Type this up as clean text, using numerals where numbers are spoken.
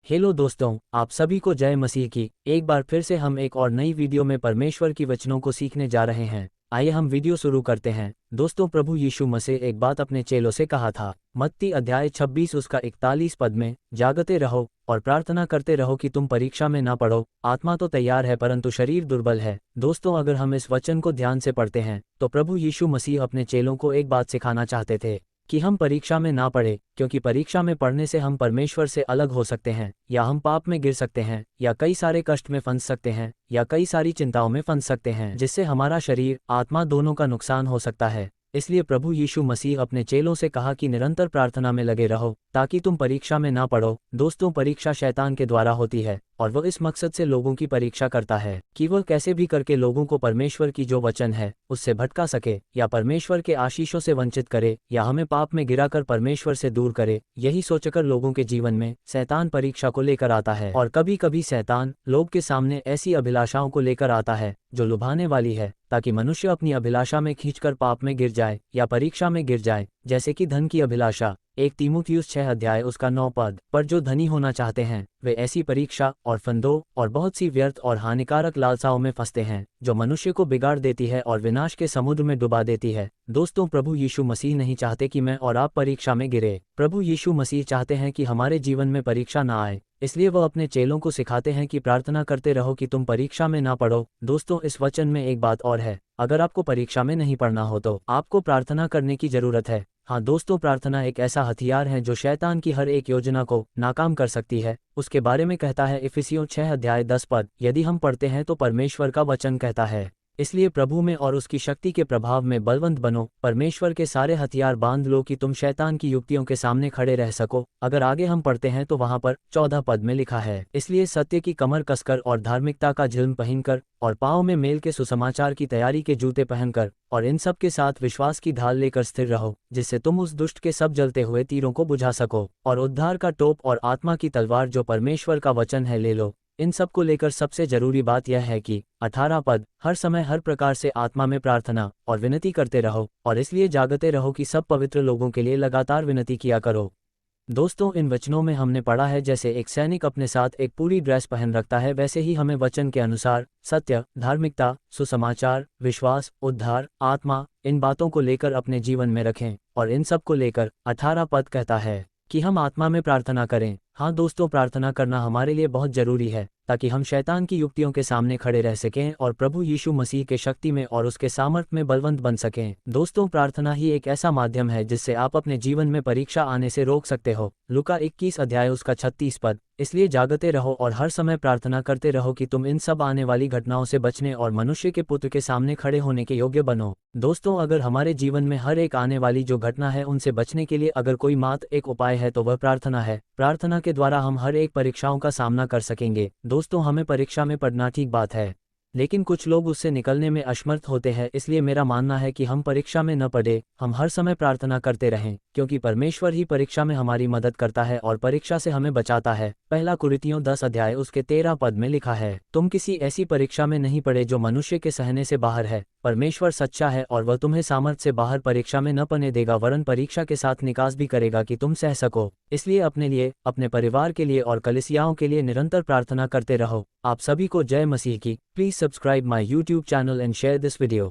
Hello दोस्तों, आप सभी को जय मसीह की। एक बार फिर से हम एक और नई वीडियो में परमेश्वर की वचनों को सीखने जा रहे हैं। आइए हम वीडियो शुरू करते हैं। दोस्तों, प्रभु यीशु मसीह एक बात अपने चेलों से कहा था। मत्ती अध्याय 26 उसका 41 पद में, जागते रहो और प्रार्थना करते रहो कि तुम परीक्षा में ना पड़ो। आत्मा तो तैयार है परंतु शरीर दुर्बल है। दोस्तों, अगर हम इस वचन को ध्यान से पढ़ते हैं तो प्रभु यीशु मसीह अपने चेलों को एक बात सिखाना चाहते थे कि हम परीक्षा में ना पड़े, क्योंकि परीक्षा में पड़ने से हम परमेश्वर से अलग हो सकते हैं, या हम पाप में गिर सकते हैं, या कई सारे कष्ट में फंस सकते हैं, या कई सारी चिंताओं में फंस सकते हैं, जिससे हमारा शरीर आत्मा दोनों का नुकसान हो सकता है। इसलिए प्रभु यीशु मसीह अपने चेलों से कहा कि निरंतर प्रार्थना में लगे रहो ताकि तुम परीक्षा में ना पड़ो। दोस्तों, परीक्षा शैतान के द्वारा होती है और वह इस मकसद से लोगों की परीक्षा करता है कि वह कैसे भी करके लोगों को परमेश्वर की जो वचन है उससे भटका सके, या परमेश्वर के आशीषों से वंचित करे, या हमें पाप में गिराकर परमेश्वर से दूर करे। यही सोचकर लोगों के जीवन में शैतान परीक्षा को लेकर आता है, और कभी कभी शैतान लोग के सामने ऐसी अभिलाषाओं को लेकर आता है जो लुभाने वाली है, ताकि मनुष्य अपनी अभिलाषा में खींचकर पाप में गिर जाए या परीक्षा में गिर जाए, जैसे कि धन की अभिलाषा। 1 तीमुथियुस 6 अध्याय उसका 9 पद। पर जो धनी होना चाहते हैं वे ऐसी परीक्षा और फंदों और बहुत सी व्यर्थ और हानिकारक लालसाओं में फंसते हैं, जो मनुष्य को बिगाड़ देती है और विनाश के समुद्र में डुबा देती है। दोस्तों, प्रभु यीशु मसीह नहीं चाहते कि मैं और आप परीक्षा में गिरे। प्रभु यीशु मसीह चाहते हैं कि हमारे जीवन में परीक्षा ना आए। इसलिए वह अपने चेलों को सिखाते हैं कि प्रार्थना करते रहो कि तुम परीक्षा में ना पड़ो। दोस्तों, इस वचन में एक बात और है। अगर आपको परीक्षा में नहीं पड़ना हो तो आपको प्रार्थना करने की जरूरत है। हाँ दोस्तों, प्रार्थना एक ऐसा हथियार है जो शैतान की हर एक योजना को नाकाम कर सकती है। उसके बारे में कहता है इफिसियों 6 अध्याय 10 पद, यदि हम पढ़ते हैं तो परमेश्वर का वचन कहता है, इसलिए प्रभु में और उसकी शक्ति के प्रभाव में बलवंत बनो। परमेश्वर के सारे हथियार बांध लो कि तुम शैतान की युक्तियों के सामने खड़े रह सको। अगर आगे हम पढ़ते हैं तो वहां पर 14 पद में लिखा है, इसलिए सत्य की कमर कसकर और धार्मिकता का झिल्म पहनकर और पाँव में मेल के सुसमाचार की तैयारी के जूते पहनकर और इन सब के साथ विश्वास की ढाल लेकर स्थिर रहो, जिससे तुम उस दुष्ट के सब जलते हुए तीरों को बुझा सको। और उद्धार का टोप और आत्मा की तलवार जो परमेश्वर का वचन है ले लो। इन सब को लेकर सबसे जरूरी बात यह है कि 18 पद, हर समय हर प्रकार से आत्मा में प्रार्थना और विनती करते रहो, और इसलिए जागते रहो कि सब पवित्र लोगों के लिए लगातार विनती किया करो। दोस्तों, इन वचनों में हमने पढ़ा है जैसे एक सैनिक अपने साथ एक पूरी ड्रेस पहन रखता है, वैसे ही हमें वचन के अनुसार सत्य, धार्मिकता, सुसमाचार, विश्वास, उद्धार, आत्मा, इन बातों को लेकर अपने जीवन में रखें। और इन सब को लेकर 18 पद कहता है कि हम आत्मा में प्रार्थना करें। हाँ दोस्तों, प्रार्थना करना हमारे लिए बहुत जरूरी है ताकि हम शैतान की युक्तियों के सामने खड़े रह सकें और प्रभु यीशु मसीह के शक्ति में और उसके सामर्थ्य में बलवंत बन सकें। दोस्तों, प्रार्थना ही एक ऐसा माध्यम है जिससे आप अपने जीवन में परीक्षा आने से रोक सकते हो। लूका 21 अध्याय उसका 36 पद, इसलिए जागते रहो और हर समय प्रार्थना करते रहो कि तुम इन सब आने वाली घटनाओं से बचने और मनुष्य के पुत्र के सामने खड़े होने के योग्य बनो। दोस्तों, अगर हमारे जीवन में हर एक आने वाली जो घटना है उनसे बचने के लिए अगर कोई मात्र एक उपाय है तो वह प्रार्थना है। प्रार्थना के द्वारा हम हर एक परीक्षाओं का सामना कर सकेंगे। दोस्तों, हमें परीक्षा में पढ़ना ठीक बात है, लेकिन कुछ लोग उससे निकलने में असमर्थ होते हैं। इसलिए मेरा मानना है कि हम परीक्षा में न पड़े, हम हर समय प्रार्थना करते रहें, क्योंकि परमेश्वर ही परीक्षा में हमारी मदद करता है और परीक्षा से हमें बचाता है। 1 कुरिन्थियों 10 अध्याय उसके 13 पद में लिखा है, तुम किसी ऐसी परीक्षा में नहीं पड़े जो मनुष्य के सहने से बाहर है। परमेश्वर सच्चा है और वह तुम्हें सामर्थ्य से बाहर परीक्षा में न पड़ने देगा, वरन परीक्षा के साथ निकास भी करेगा कि तुम सह सको। इसलिए अपने लिए, अपने परिवार के लिए और कलीसियाओं के लिए निरंतर प्रार्थना करते रहो। आप सभी को जय मसीह की। Please subscribe my YouTube channel and share this video.